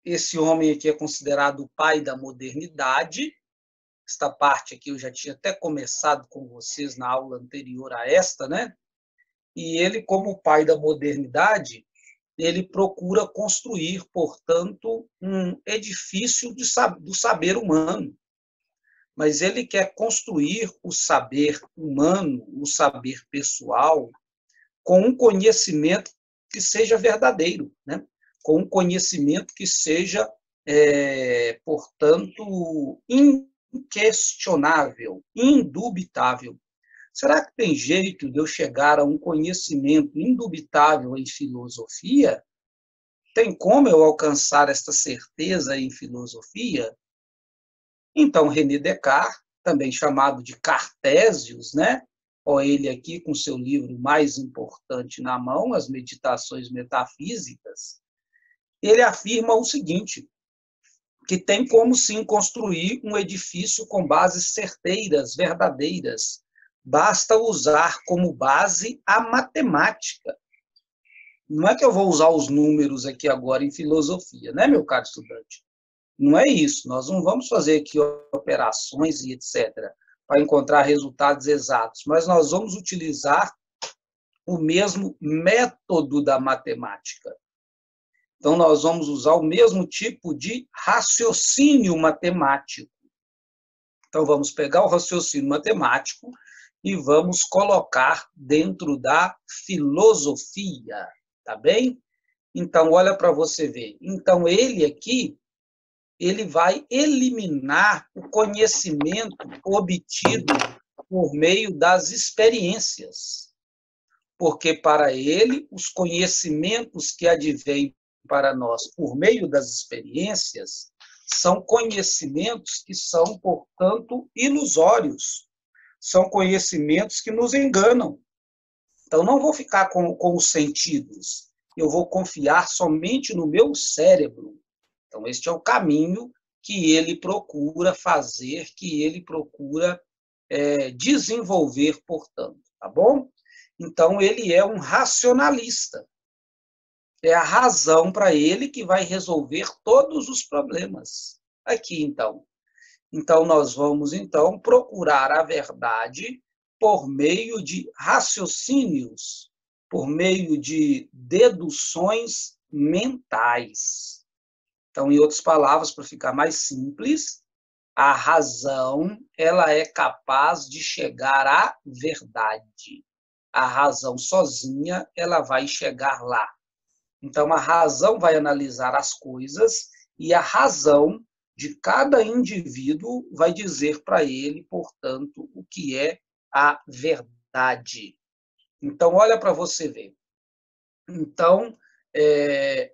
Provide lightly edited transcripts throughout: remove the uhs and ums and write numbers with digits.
Esse homem aqui é considerado o pai da modernidade. Esta parte aqui eu já tinha até começado com vocês na aula anterior a esta, né? E ele, como pai da modernidade, ele procura construir, portanto, um edifício do saber humano. Mas ele quer construir o saber humano, o saber pessoal, com um conhecimento que seja verdadeiro, né? Com um conhecimento que seja, portanto, inquestionável, indubitável. Será que tem jeito de eu chegar a um conhecimento indubitável em filosofia? Tem como eu alcançar esta certeza em filosofia? Então, René Descartes, também chamado de Cartésios, né? Ó, ele aqui com seu livro mais importante na mão, As Meditações Metafísicas, ele afirma o seguinte, que tem como sim construir um edifício com bases certeiras, verdadeiras. Basta usar como base a matemática. Não é que eu vou usar os números aqui agora em filosofia, né, meu caro estudante? Não é isso. Nós não vamos fazer aqui operações e etc. para encontrar resultados exatos, mas nós vamos utilizar o mesmo método da matemática. Então, nós vamos usar o mesmo tipo de raciocínio matemático. Então, vamos pegar o raciocínio matemático e vamos colocar dentro da filosofia, tá bem? Então, olha para você ver. Então, ele aqui, ele vai eliminar o conhecimento obtido por meio das experiências. Porque, para ele, os conhecimentos que advêm para nós por meio das experiências são conhecimentos que são, portanto, ilusórios. São conhecimentos que nos enganam. Então, não vou ficar com os sentidos. Eu vou confiar somente no meu cérebro. Então, este é o caminho que ele procura fazer, que ele procura desenvolver, portanto, tá bom? Então, ele é um racionalista. É a razão para ele que vai resolver todos os problemas. Aqui, então. Então, nós vamos, então, procurar a verdade por meio de raciocínios, por meio de deduções mentais. Então, em outras palavras, para ficar mais simples, a razão ela é capaz de chegar à verdade. A razão sozinha ela vai chegar lá. Então, a razão vai analisar as coisas e a razão de cada indivíduo vai dizer para ele, portanto, o que é a verdade. Então, olha para você ver. Então,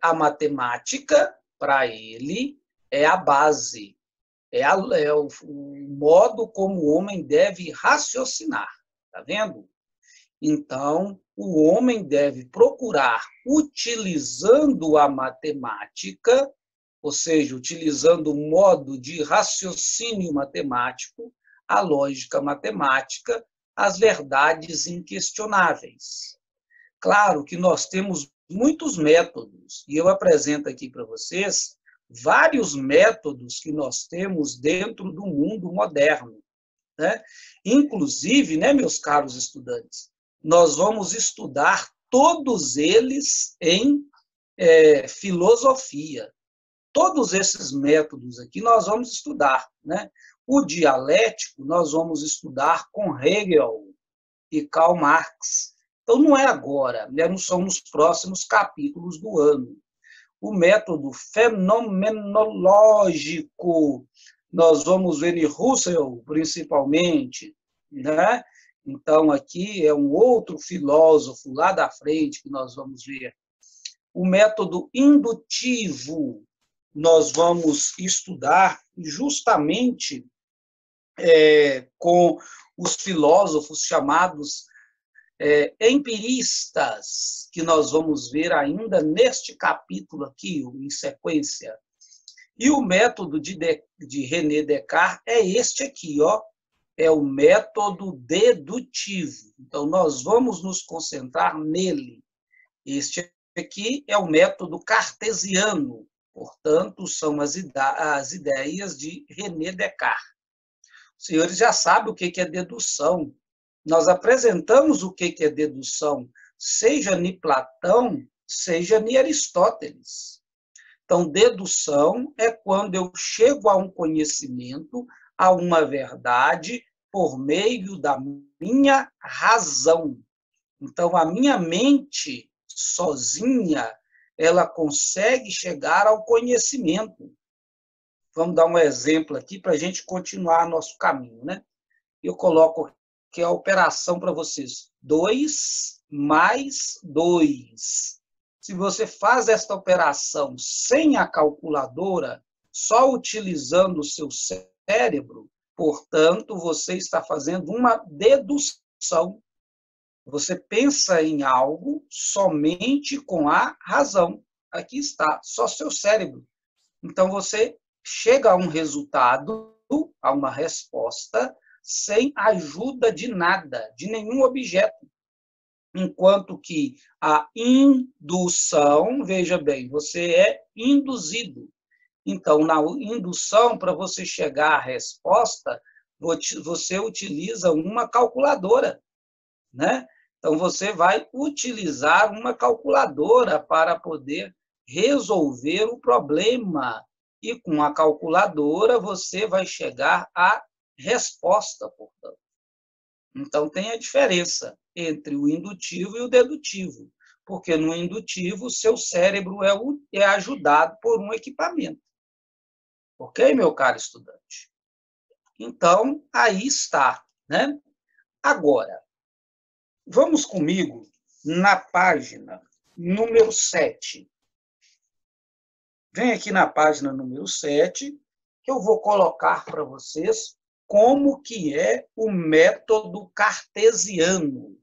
a matemática, para ele, é a base, é o modo como o homem deve raciocinar. Está vendo? Então, o homem deve procurar, utilizando a matemática, ou seja, utilizando o modo de raciocínio matemático, a lógica matemática, as verdades inquestionáveis. Claro que nós temos muitos métodos, e eu apresento aqui para vocês vários métodos que nós temos dentro do mundo moderno, né? Inclusive, né, meus caros estudantes, nós vamos estudar todos eles em filosofia. Todos esses métodos aqui nós vamos estudar, né? O dialético nós vamos estudar com Hegel e Karl Marx. Então, não é agora, né? Não são nos próximos capítulos do ano. O método fenomenológico, nós vamos ver em Russell, principalmente, né? Então, aqui é um outro filósofo lá da frente que nós vamos ver. O método indutivo, nós vamos estudar justamente com os filósofos chamados empiristas, que nós vamos ver ainda neste capítulo aqui, em sequência. E o método de René Descartes é este aqui, ó, é o método dedutivo. Então, nós vamos nos concentrar nele. Este aqui é o método cartesiano, portanto, são as ideias de René Descartes. Os senhores já sabem o que é dedução. Nós apresentamos o que é dedução, seja em Platão, seja em Aristóteles. Então, dedução é quando eu chego a um conhecimento, a uma verdade, por meio da minha razão. Então, a minha mente, sozinha, ela consegue chegar ao conhecimento. Vamos dar um exemplo aqui para a gente continuar nosso caminho, né? Eu coloco aqui a operação para vocês. 2 mais 2. Se você faz esta operação sem a calculadora, só utilizando o seu cérebro, portanto, você está fazendo uma dedução. Você pensa em algo somente com a razão. Aqui está, só seu cérebro. Então, você chega a um resultado, a uma resposta, sem ajuda de nada, de nenhum objeto. Enquanto que a indução, veja bem, você é induzido. Então, na indução, para você chegar à resposta, você utiliza uma calculadora, né? Então, você vai utilizar uma calculadora para poder resolver o problema. E com a calculadora, você vai chegar à resposta, portanto. Então, tem a diferença entre o indutivo e o dedutivo, porque no indutivo, seu cérebro é ajudado por um equipamento. Ok, meu caro estudante? Então, aí está, né? Agora, vamos comigo na página número 7. Vem aqui na página número 7, que eu vou colocar para vocês como que é o método cartesiano.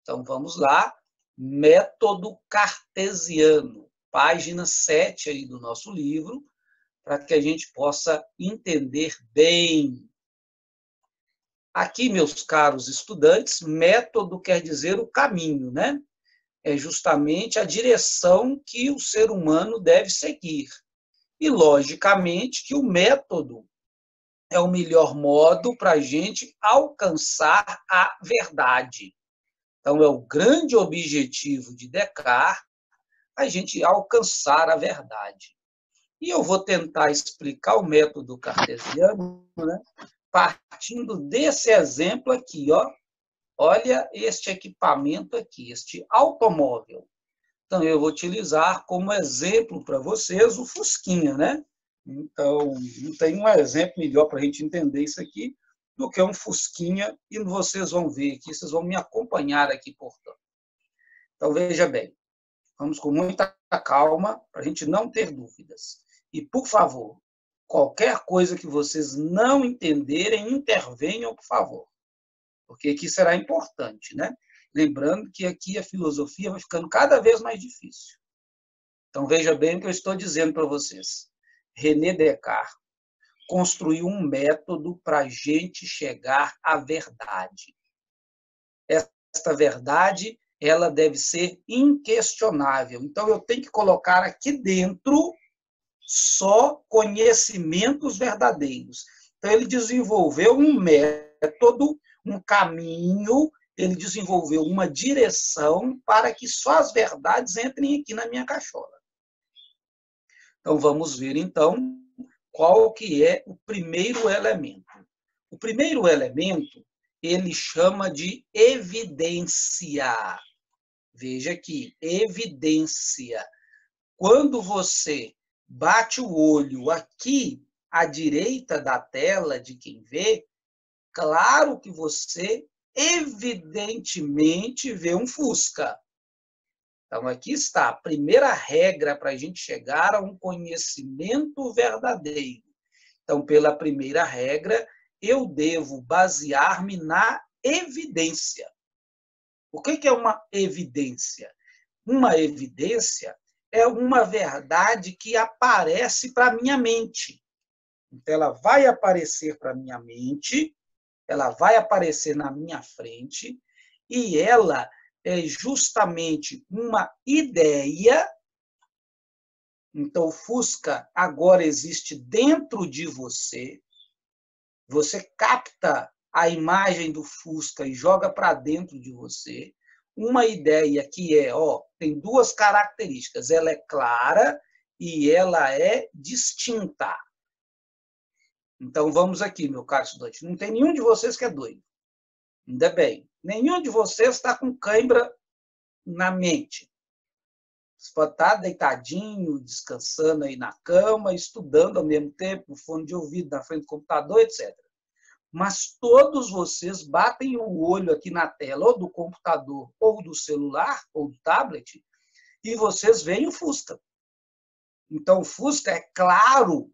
Então, vamos lá. Método cartesiano. Página 7 aí do nosso livro, para que a gente possa entender bem. Aqui, meus caros estudantes, método quer dizer o caminho, né? É justamente a direção que o ser humano deve seguir. E, logicamente, que o método é o melhor modo para a gente alcançar a verdade. Então, é o grande objetivo de Descartes a gente alcançar a verdade. E eu vou tentar explicar o método cartesiano, né, partindo desse exemplo aqui, ó. Olha este equipamento aqui, este automóvel. Então, eu vou utilizar como exemplo para vocês o Fusquinha, né? Então, não tem um exemplo melhor para a gente entender isso aqui do que um Fusquinha, e vocês vão ver aqui, vocês vão me acompanhar aqui, portanto. Então, veja bem, vamos com muita calma, para a gente não ter dúvidas. E, por favor, qualquer coisa que vocês não entenderem, intervenham, por favor. Porque aqui será importante, né? Lembrando que aqui a filosofia vai ficando cada vez mais difícil. Então, veja bem o que eu estou dizendo para vocês. René Descartes construiu um método para a gente chegar à verdade. Esta verdade, ela deve ser inquestionável. Então, eu tenho que colocar aqui dentro só conhecimentos verdadeiros. Então, ele desenvolveu um método, um caminho, ele desenvolveu uma direção para que só as verdades entrem aqui na minha cachola. Então, vamos ver, então, qual que é o primeiro elemento. O primeiro elemento, ele chama de evidência. Veja aqui, evidência. Quando você bate o olho aqui à direita da tela de quem vê, claro que você evidentemente vê um Fusca. Então, aqui está a primeira regra para a gente chegar a um conhecimento verdadeiro. Então, pela primeira regra, eu devo basear-me na evidência. O que é uma evidência? Uma evidência é uma verdade que aparece para a minha mente. Então, ela vai aparecer para a minha mente, ela vai aparecer na minha frente, e ela é justamente uma ideia. Então, o Fusca agora existe dentro de você. Você capta a imagem do Fusca e joga para dentro de você. Uma ideia que tem duas características. Ela é clara e ela é distinta. Então, vamos aqui, meu caro estudante. Não tem nenhum de vocês que é doido. Ainda bem. Nenhum de vocês está com cãibra na mente. Você pode estar deitadinho, descansando aí na cama, estudando ao mesmo tempo, fone de ouvido na frente do computador, etc. Mas todos vocês batem o olho aqui na tela, ou do computador, ou do celular, ou do tablet, e vocês veem o Fusca. Então, o Fusca é claro,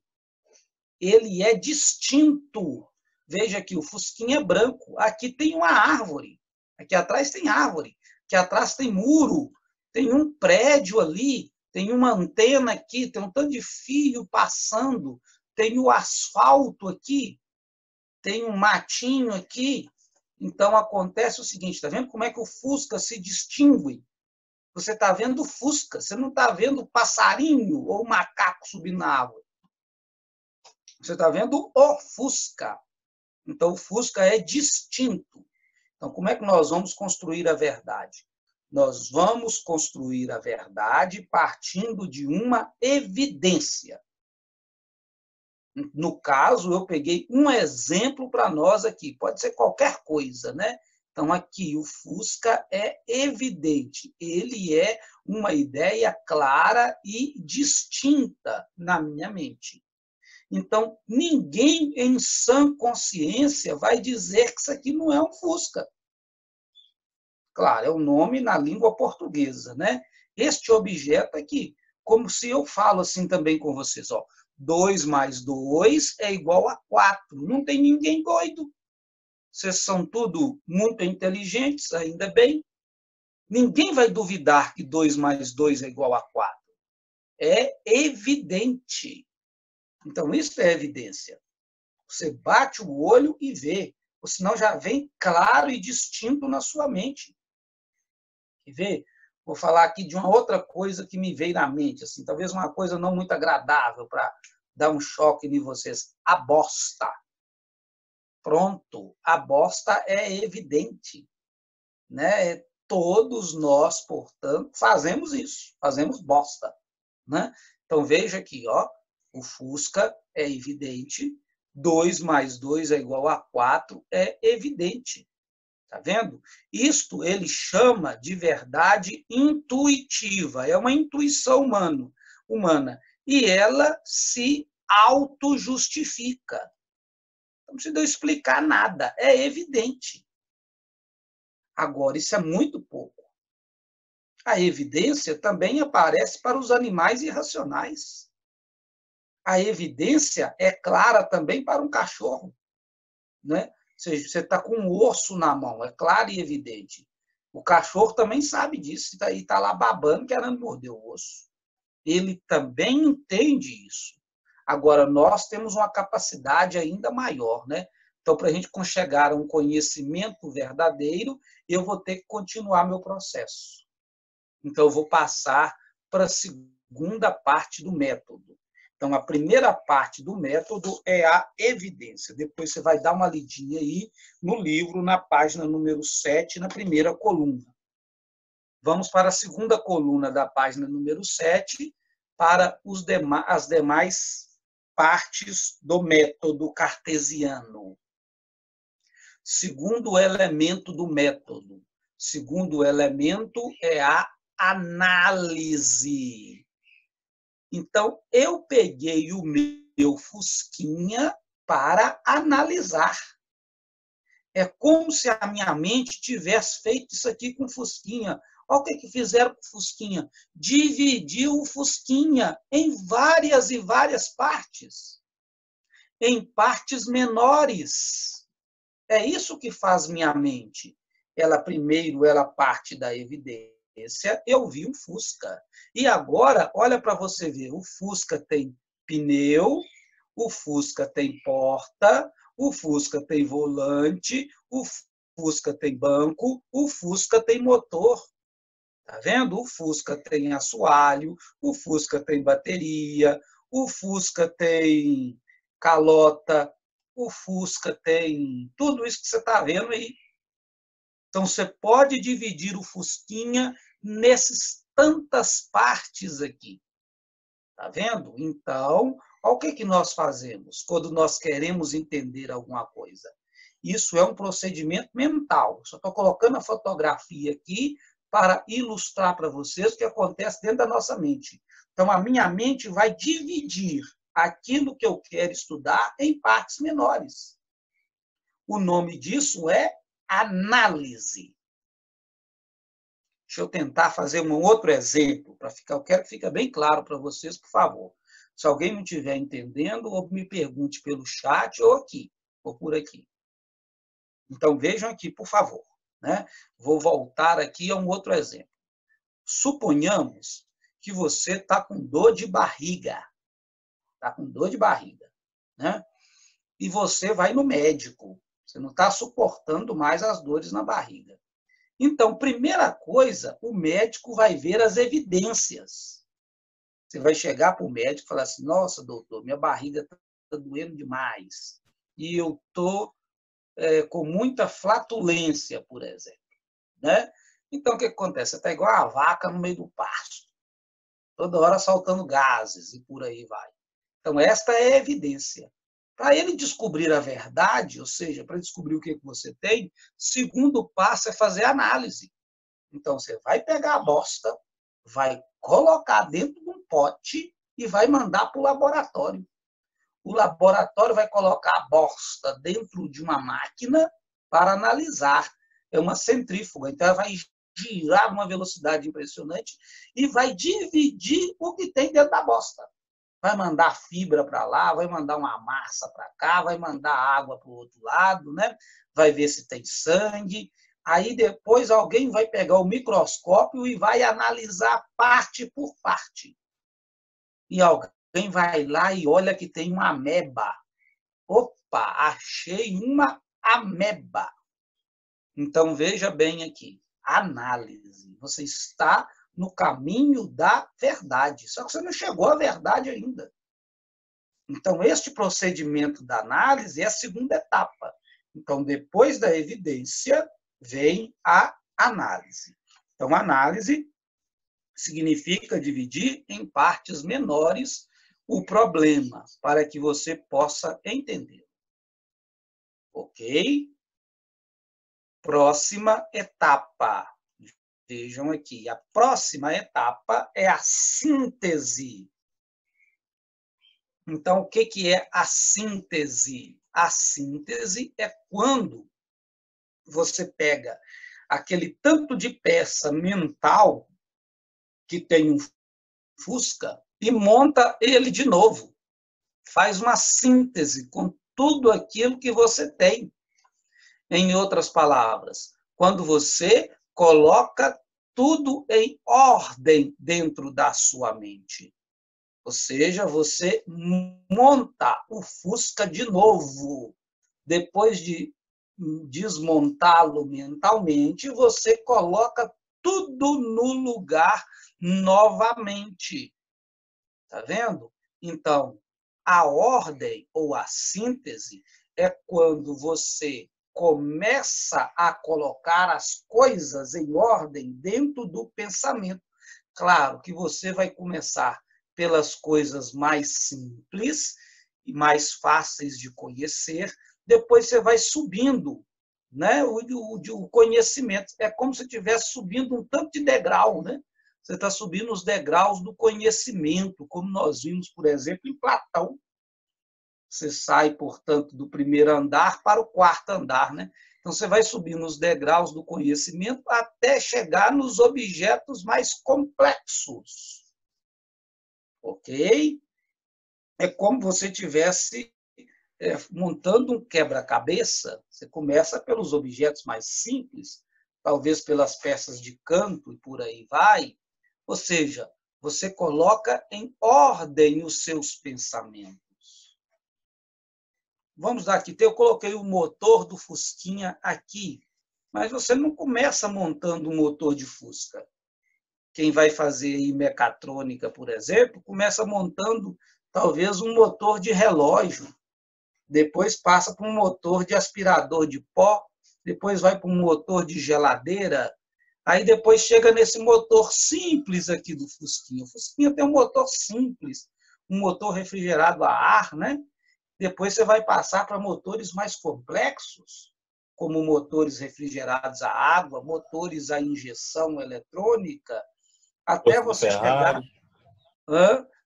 ele é distinto. Veja aqui, o Fusquinha é branco. Aqui tem uma árvore. Aqui atrás tem árvore. Aqui atrás tem muro. Tem um prédio ali. Tem uma antena aqui. Tem um tanto de fio passando. Tem o asfalto aqui. Tem um matinho aqui. Então, acontece o seguinte. Está vendo como é que o Fusca se distingue? Você está vendo o Fusca. Você não está vendo o passarinho ou o macaco subindo na árvore. Você está vendo o Fusca. Então, o Fusca é distinto. Então, como é que nós vamos construir a verdade? Nós vamos construir a verdade partindo de uma evidência. No caso, eu peguei um exemplo para nós aqui. Pode ser qualquer coisa, né? Então, aqui, o Fusca é evidente. Ele é uma ideia clara e distinta na minha mente. Então, ninguém em sã consciência vai dizer que isso aqui não é um Fusca. Claro, é o nome na língua portuguesa, né? Este objeto aqui, como se eu falo assim também com vocês, 2 mais 2 é igual a 4. Não tem ninguém doido. Vocês são tudo muito inteligentes, ainda bem. Ninguém vai duvidar que 2 mais 2 é igual a 4. É evidente. Então, isso é evidência. Você bate o olho e vê, ou senão já vem claro e distinto na sua mente. Quer ver? Vou falar aqui de uma outra coisa que me veio na mente, assim, talvez uma coisa não muito agradável para dar um choque em vocês. A bosta. Pronto, a bosta é evidente. Né? Todos nós, portanto, fazemos isso, fazemos bosta. Né? Então, veja aqui, o Fusca é evidente, 2 mais 2 é igual a 4, é evidente. Está vendo? Isto ele chama de verdade intuitiva, é uma intuição humana. E ela se autojustifica. Não precisa eu explicar nada, é evidente. Agora, isso é muito pouco. A evidência também aparece para os animais irracionais. A evidência é clara também para um cachorro. Né? Você está com um osso na mão, é claro e evidente. O cachorro também sabe disso, e está lá babando, querendo morder o osso. Ele também entende isso. Agora, nós temos uma capacidade ainda maior, né? Então, para a gente chegar a um conhecimento verdadeiro, eu vou ter que continuar meu processo. Então, eu vou passar para a segunda parte do método. Então, a primeira parte do método é a evidência. Depois você vai dar uma lidinha aí no livro, na página número 7, na primeira coluna. Vamos para a segunda coluna da página número 7, para as demais partes do método cartesiano. Segundo elemento do método. Segundo elemento é a análise. Então, eu peguei o meu Fusquinha para analisar. É como se a minha mente tivesse feito isso aqui com o Fusquinha. Olha o que fizeram com o Fusquinha. Dividiu o Fusquinha em várias e várias partes. Em partes menores. É isso que faz minha mente. Primeiro, ela parte da evidência. Eu vi um Fusca. E agora, olha para você ver, o Fusca tem pneu, o Fusca tem porta, o Fusca tem volante, o Fusca tem banco, o Fusca tem motor. Tá vendo? O Fusca tem assoalho, o Fusca tem bateria, o Fusca tem calota, o Fusca tem tudo isso que você está vendo aí. Então, você pode dividir o Fusquinha nessas tantas partes aqui. Tá vendo? Então, olha o que nós fazemos quando nós queremos entender alguma coisa. Isso é um procedimento mental. Só estou colocando a fotografia aqui para ilustrar para vocês o que acontece dentro da nossa mente. Então, a minha mente vai dividir aquilo que eu quero estudar em partes menores. O nome disso é análise. Deixa eu tentar fazer um outro exemplo, para ficar, eu quero que fique bem claro para vocês, por favor. Se alguém não estiver entendendo, ou me pergunte pelo chat, ou aqui, ou por aqui. Então, vejam aqui, por favor. Né? Vou voltar aqui a um outro exemplo. Suponhamos que você está com dor de barriga. Está com dor de barriga. Né? E você vai no médico. Você não está suportando mais as dores na barriga. Então, primeira coisa, o médico vai ver as evidências. Você vai chegar para o médico e falar assim, nossa, doutor, minha barriga está doendo demais. E eu estou com muita flatulência, por exemplo. Né? Então, o que acontece? Você está igual a vaca no meio do pasto. Toda hora soltando gases e por aí vai. Então, esta é a evidência. Para ele descobrir a verdade, ou seja, para descobrir o que você tem, segundo passo é fazer análise. Então, você vai pegar a bosta, vai colocar dentro de um pote e vai mandar para o laboratório. O laboratório vai colocar a bosta dentro de uma máquina para analisar. É uma centrífuga, então ela vai girar uma velocidade impressionante e vai dividir o que tem dentro da bosta. Vai mandar fibra para lá, vai mandar uma massa para cá, vai mandar água para o outro lado, né? Vai ver se tem sangue. Aí depois alguém vai pegar o microscópio e vai analisar parte por parte. E alguém vai lá e olha que tem uma ameba. Opa, achei uma ameba. Então veja bem aqui, análise. Você está no caminho da verdade. Só que você não chegou à verdade ainda. Então, este procedimento da análise é a segunda etapa. Então, depois da evidência, vem a análise. Então, análise significa dividir em partes menores o problema, para que você possa entender. Ok? Próxima etapa. Vejam aqui, a próxima etapa é a síntese. Então, o que é a síntese? A síntese é quando você pega aquele tanto de peça mental que tem um Fusca e monta ele de novo. Faz uma síntese com tudo aquilo que você tem. Em outras palavras, quando você coloca tudo em ordem dentro da sua mente. Ou seja, você monta o Fusca de novo. Depois de desmontá-lo mentalmente, você coloca tudo no lugar novamente. Tá vendo? Então, a ordem ou a síntese é quando você começa a colocar as coisas em ordem dentro do pensamento. Claro que você vai começar pelas coisas mais simples e mais fáceis de conhecer, depois você vai subindo, né, o conhecimento. É como se estivesse subindo um tanto de degrau, né? Você está subindo os degraus do conhecimento, como nós vimos, por exemplo, em Platão. Você sai, portanto, do primeiro andar para o quarto andar, né? Então, você vai subindo os degraus do conhecimento até chegar nos objetos mais complexos. Ok? É como você estivesse montando um quebra-cabeça. Você começa pelos objetos mais simples, talvez pelas peças de canto e por aí vai. Ou seja, você coloca em ordem os seus pensamentos. Vamos dar aqui, eu coloquei o motor do Fusquinha aqui. Mas você não começa montando um motor de Fusca. Quem vai fazer aí mecatrônica, por exemplo, começa montando talvez um motor de relógio, depois passa para um motor de aspirador de pó, depois vai para um motor de geladeira, aí depois chega nesse motor simples aqui do Fusquinha. O Fusquinha tem um motor simples, um motor refrigerado a ar, né? Depois você vai passar para motores mais complexos, como motores refrigerados a água, motores a injeção eletrônica, até você chegar.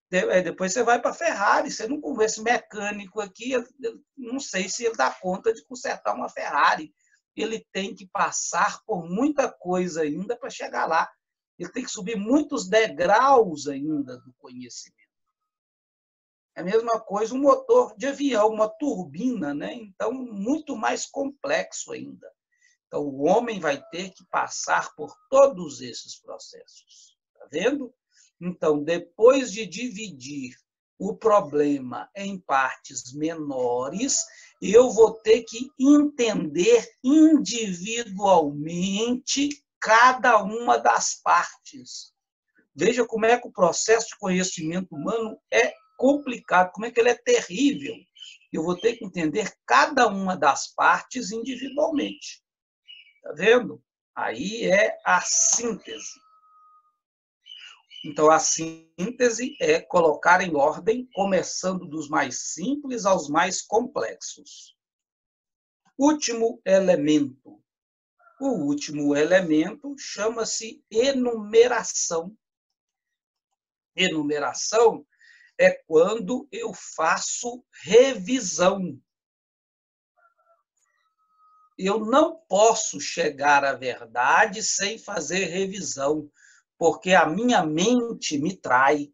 Depois você vai para a Ferrari. Você não conhece esse mecânico aqui, eu não sei se ele dá conta de consertar uma Ferrari. Ele tem que passar por muita coisa ainda para chegar lá. Ele tem que subir muitos degraus ainda do conhecimento. É a mesma coisa um motor de avião, uma turbina, né? Então, muito mais complexo ainda. Então, o homem vai ter que passar por todos esses processos. Está vendo? Então, depois de dividir o problema em partes menores, eu vou ter que entender individualmente cada uma das partes. Veja como é que o processo de conhecimento humano é complicado, como é que ele é terrível. Eu vou ter que entender cada uma das partes individualmente. Está vendo? Aí é a síntese. Então, a síntese é colocar em ordem, começando dos mais simples aos mais complexos. Último elemento. O último elemento chama-se enumeração. Enumeração é quando eu faço revisão. Eu não posso chegar à verdade sem fazer revisão, porque a minha mente me trai.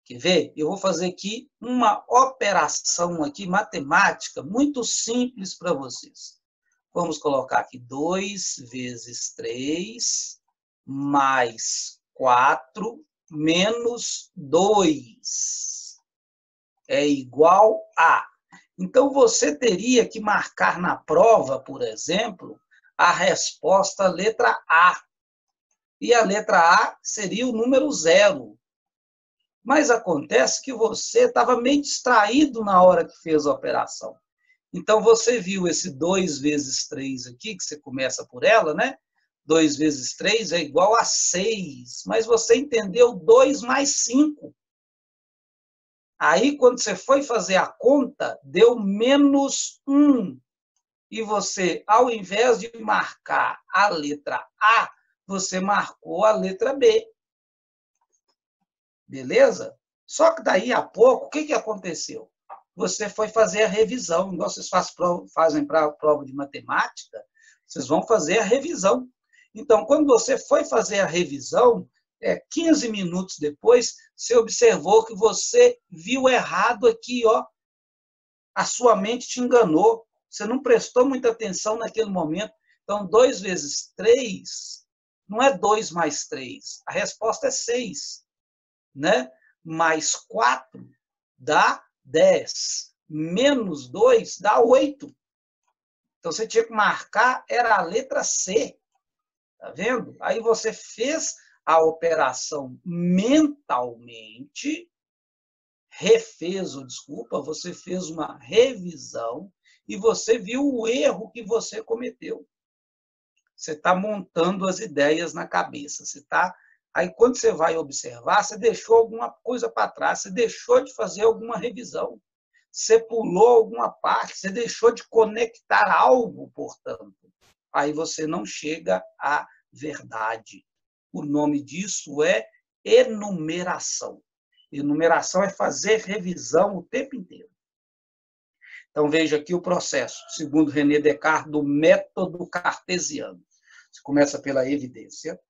Quer ver? Eu vou fazer aqui uma operação aqui matemática muito simples para vocês. Vamos colocar aqui 2 vezes 3 mais 4 menos 2 é igual a. Então, você teria que marcar na prova, por exemplo, a resposta letra A. E a letra A seria o número 0. Mas acontece que você estava meio distraído na hora que fez a operação. Então, você viu esse 2 vezes 3 aqui, que você começa por ela, né? 2 vezes 3 é igual a 6. Mas você entendeu 2 mais 5. Aí, quando você foi fazer a conta, deu menos 1. E você, ao invés de marcar a letra A, você marcou a letra B. Beleza? Só que daí a pouco, o que aconteceu? Você foi fazer a revisão. Igual vocês fazem para a prova de matemática, vocês vão fazer a revisão. Então, quando você foi fazer a revisão, 15 minutos depois, você observou que você viu errado aqui, ó. A sua mente te enganou. Você não prestou muita atenção naquele momento. Então, 2 vezes 3 não é 2 mais 3. A resposta é 6. Né? Mais 4 dá 10. Menos 2 dá 8. Então, você tinha que marcar, era a letra C. Tá vendo? Aí você fez a operação mentalmente, você fez uma revisão e você viu o erro que você cometeu. Você está montando as ideias na cabeça. Aí, quando você vai observar, você deixou alguma coisa para trás, você deixou de fazer alguma revisão, você pulou alguma parte, você deixou de conectar algo, portanto. Aí você não chega à verdade. O nome disso é enumeração. Enumeração é fazer revisão o tempo inteiro. Então, veja aqui o processo, segundo René Descartes, do método cartesiano. Você começa pela evidência,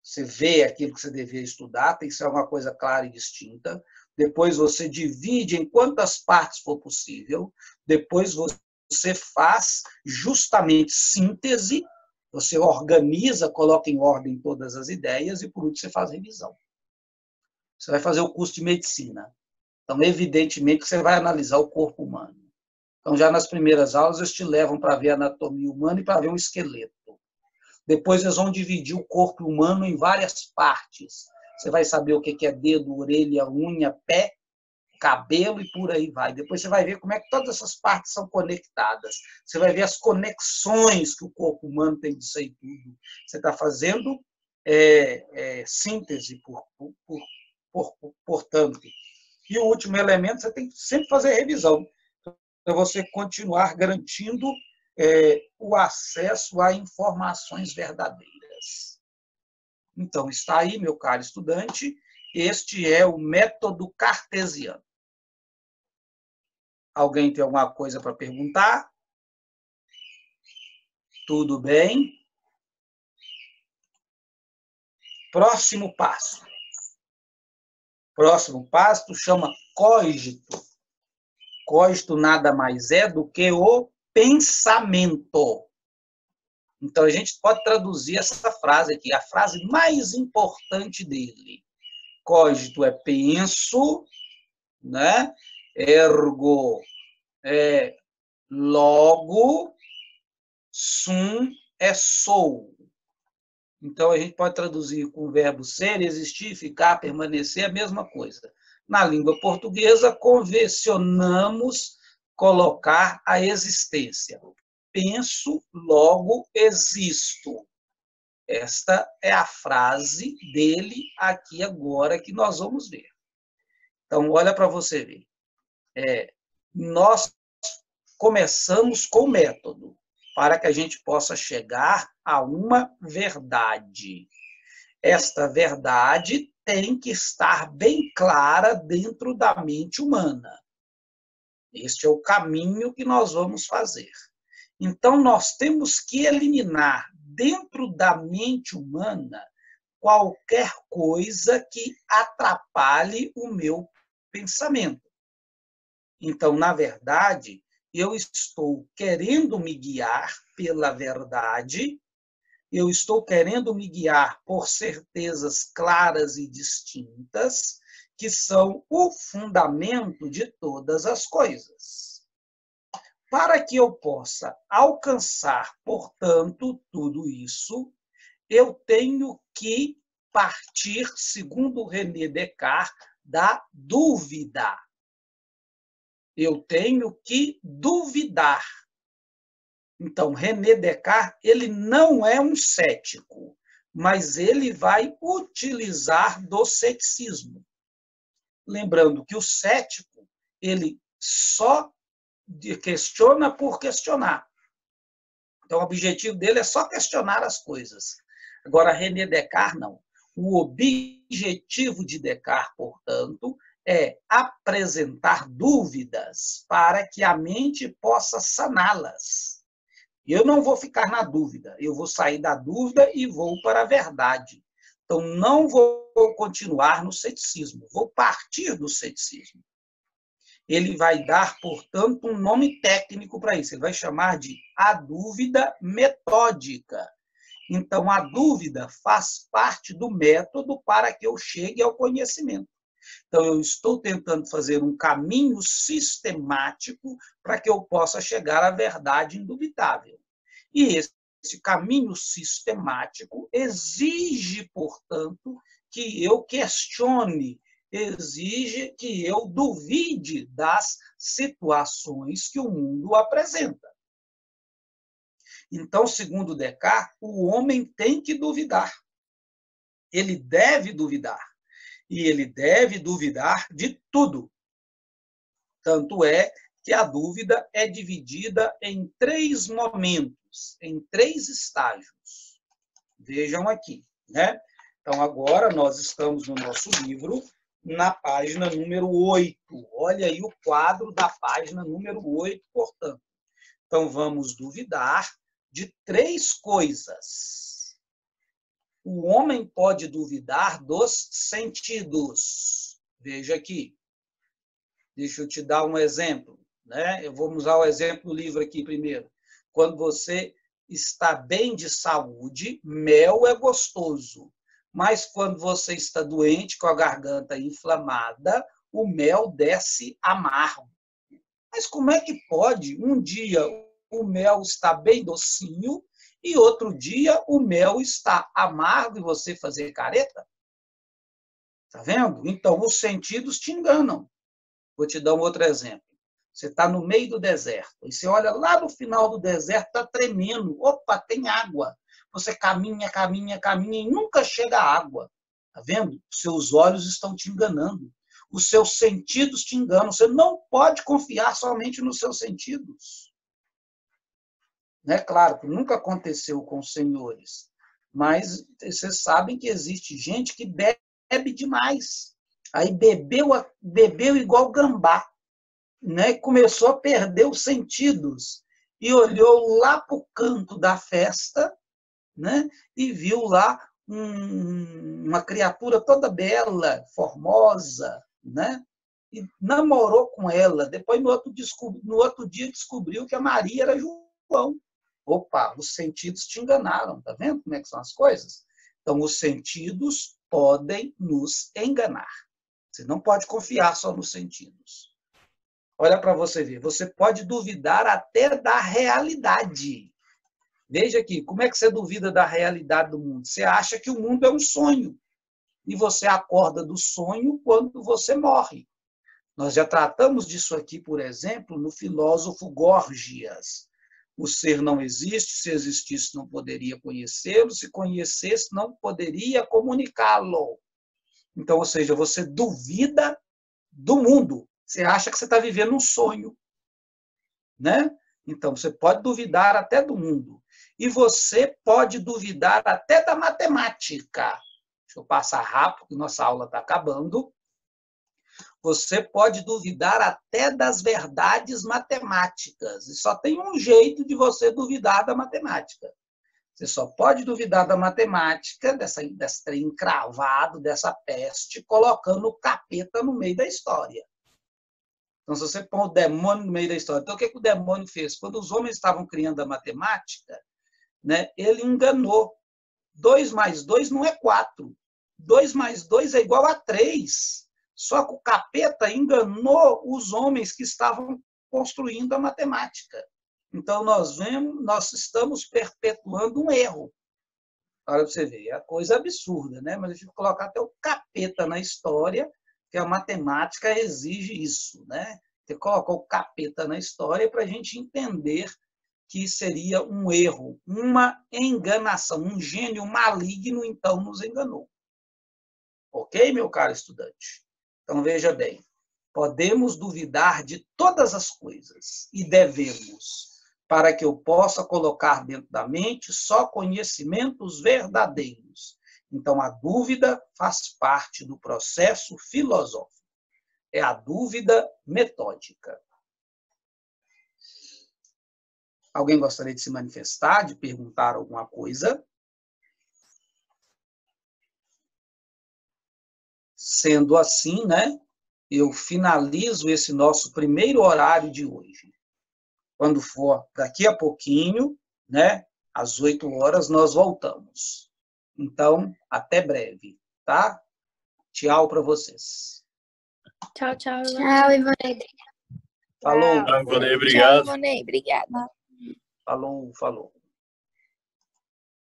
você vê aquilo que você deveria estudar, tem que ser uma coisa clara e distinta. Depois você divide em quantas partes for possível. Depois você faz justamente síntese, você organiza, coloca em ordem todas as ideias e, por último, você faz revisão. Você vai fazer o curso de medicina. Então, evidentemente, você vai analisar o corpo humano. Então, já nas primeiras aulas, eles te levam para ver a anatomia humana e para ver um esqueleto. Depois, eles vão dividir o corpo humano em várias partes. Você vai saber o que é dedo, orelha, unha, pé, cabelo e por aí vai. Depois você vai ver como é que todas essas partes são conectadas. Você vai ver as conexões que o corpo humano tem disso aí tudo. Você está fazendo síntese, portanto. E o último elemento, você tem que sempre fazer revisão, para você continuar garantindo o acesso a informações verdadeiras. Então, está aí, meu caro estudante, este é o método cartesiano. Alguém tem alguma coisa para perguntar? Tudo bem? Próximo passo. Próximo passo chama cogito. Cogito nada mais é do que o pensamento. Então, a gente pode traduzir essa frase aqui, a frase mais importante dele. Cogito é penso, né? Ergo é logo, sum é sou. Então, a gente pode traduzir com o verbo ser, existir, ficar, permanecer, a mesma coisa. Na língua portuguesa, convencionamos colocar a existência. Penso, logo existo. Esta é a frase dele aqui agora que nós vamos ver. Então, olha para você ver. Nós começamos com o método, para que a gente possa chegar a uma verdade. Esta verdade tem que estar bem clara dentro da mente humana. Este é o caminho que nós vamos fazer. Então, nós temos que eliminar dentro da mente humana qualquer coisa que atrapalhe o meu pensamento. Então, na verdade, eu estou querendo me guiar pela verdade, eu estou querendo me guiar por certezas claras e distintas, que são o fundamento de todas as coisas. Para que eu possa alcançar, portanto, tudo isso, eu tenho que partir, segundo René Descartes, da dúvida. Eu tenho que duvidar. Então, René Descartes, ele não é um cético, mas ele vai utilizar do ceticismo. Lembrando que o cético, ele só questiona por questionar. Então, o objetivo dele é só questionar as coisas. Agora, René Descartes, não. O objetivo de Descartes, portanto, é apresentar dúvidas para que a mente possa saná-las. Eu não vou ficar na dúvida, eu vou sair da dúvida e vou para a verdade. Então, não vou continuar no ceticismo, vou partir do ceticismo. Ele vai dar, portanto, um nome técnico para isso. Ele vai chamar de a dúvida metódica. Então, a dúvida faz parte do método para que eu chegue ao conhecimento. Então, eu estou tentando fazer um caminho sistemático para que eu possa chegar à verdade indubitável. E esse caminho sistemático exige, portanto, que eu questione, exige que eu duvide das situações que o mundo apresenta. Então, segundo Descartes, o homem tem que duvidar. Ele deve duvidar. E ele deve duvidar de tudo. Tanto é que a dúvida é dividida em 3 momentos, em 3 estágios. Vejam aqui, né? Então, agora nós estamos no nosso livro, na página número 8. Olha aí o quadro da página número 8, portanto. Então, vamos duvidar de 3 coisas. O homem pode duvidar dos sentidos. Veja aqui. Deixa eu te dar um exemplo, né? Eu vou usar o exemplo do livro aqui primeiro. Quando você está bem de saúde, mel é gostoso. Mas quando você está doente, com a garganta inflamada, o mel desce amargo. Mas como é que pode um dia o mel está bem docinho e outro dia o mel está amargo e você fazer careta? Tá vendo? Então, os sentidos te enganam. Vou te dar um outro exemplo. Você está no meio do deserto, e você olha lá no final do deserto, está tremendo. Opa, tem água. Você caminha, caminha, caminha e nunca chega à água. Está vendo? Os seus olhos estão te enganando. Os seus sentidos te enganam. Você não pode confiar somente nos seus sentidos. É claro que nunca aconteceu com os senhores, mas vocês sabem que existe gente que bebe demais. Aí bebeu igual gambá, né? Começou a perder os sentidos e olhou lá para o canto da festa, né? E viu lá uma criatura toda bela, formosa, né? E namorou com ela. Depois, no outro dia, descobriu que a Maria era João. Opa, os sentidos te enganaram, tá vendo como é que são as coisas? Então, os sentidos podem nos enganar. Você não pode confiar só nos sentidos. Olha para você ver, você pode duvidar até da realidade. Veja aqui, como é que você duvida da realidade do mundo? Você acha que o mundo é um sonho. E você acorda do sonho quando você morre. Nós já tratamos disso aqui, por exemplo, no filósofo Górgias. O ser não existe, se existisse não poderia conhecê-lo, se conhecesse não poderia comunicá-lo. Então, ou seja, você duvida do mundo. Você acha que você está vivendo um sonho, né? Então, você pode duvidar até do mundo. E você pode duvidar até da matemática. Deixa eu passar rápido, porque nossa aula está acabando. Você pode duvidar até das verdades matemáticas. E só tem um jeito de você duvidar da matemática. Você só pode duvidar da matemática, desse trem encravado, dessa peste, colocando o capeta no meio da história. Então, se você põe o demônio no meio da história... Então, o que o demônio fez? Quando os homens estavam criando a matemática, né, ele enganou. 2 mais 2 não é 4. 2 mais 2 é igual a 3. Só que o capeta enganou os homens que estavam construindo a matemática. Então, nós estamos perpetuando um erro. Para você ver, é a coisa absurda, né? Mas a gente colocar até o capeta na história, que a matemática exige isso, né? Você coloca o capeta na história para a gente entender que seria um erro, uma enganação, um gênio maligno, então, nos enganou. Ok, meu caro estudante? Então, veja bem, podemos duvidar de todas as coisas e devemos, para que eu possa colocar dentro da mente só conhecimentos verdadeiros. Então, a dúvida faz parte do processo filosófico. É a dúvida metódica. Alguém gostaria de se manifestar, de perguntar alguma coisa? Sendo assim, né, eu finalizo esse nosso primeiro horário de hoje. Quando for daqui a pouquinho, né, às 8 horas, nós voltamos. Então, até breve, tá? Tchau para vocês. Tchau, tchau. Tchau, Ivonei. Falou. Tchau, Ivonei, Tchau, obrigado. Ivonei. Obrigada. Falou.